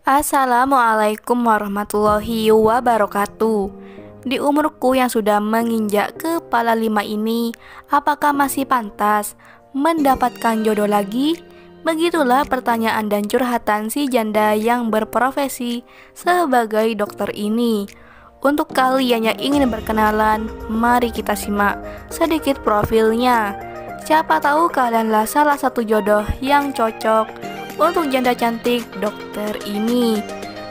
Assalamualaikum warahmatullahi wabarakatuh. Di umurku yang sudah menginjak kepala 5 ini, apakah masih pantas mendapatkan jodoh lagi? Begitulah pertanyaan dan curhatan si janda yang berprofesi sebagai dokter ini. Untuk kalian yang ingin berkenalan, mari kita simak sedikit profilnya. Siapa tahu kalianlah salah satu jodoh yang cocok untuk janda cantik dokter ini.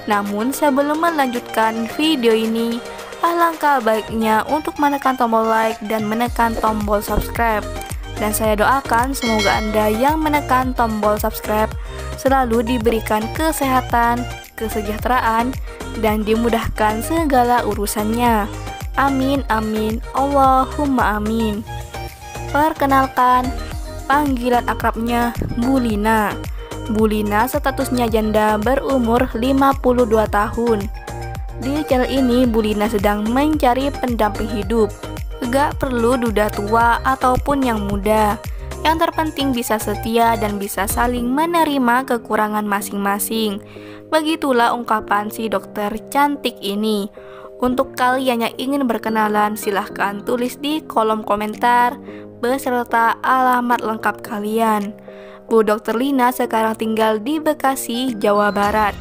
Namun sebelum melanjutkan video ini, alangkah baiknya untuk menekan tombol like dan menekan tombol subscribe. Dan saya doakan semoga Anda yang menekan tombol subscribe selalu diberikan kesehatan, kesejahteraan, dan dimudahkan segala urusannya. Amin amin, Allahumma amin. Perkenalkan, panggilan akrabnya Bu Lina. Bu Lina statusnya janda berumur 52 tahun. Di channel ini Bu Lina sedang mencari pendamping hidup. Gak perlu duda tua ataupun yang muda. Yang terpenting bisa setia dan bisa saling menerima kekurangan masing-masing. Begitulah ungkapan si dokter cantik ini. Untuk kalian yang ingin berkenalan, silahkan tulis di kolom komentar beserta alamat lengkap kalian. Bu Dr. Lina sekarang tinggal di Bekasi, Jawa Barat.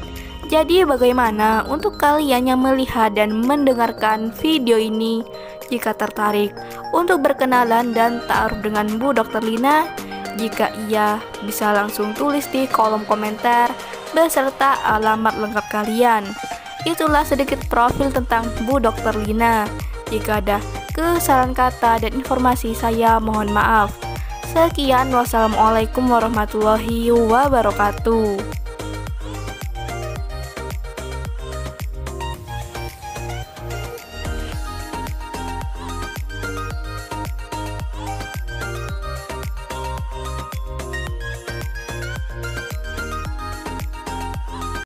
Jadi bagaimana untuk kalian yang melihat dan mendengarkan video ini? Jika tertarik untuk berkenalan dan ta'aruf dengan Bu Dr. Lina, jika iya bisa langsung tulis di kolom komentar beserta alamat lengkap kalian. Itulah sedikit profil tentang Bu Dr. Lina. Jika ada kesalahan kata dan informasi, saya mohon maaf. Sekian, wassalamualaikum warahmatullahi wabarakatuh.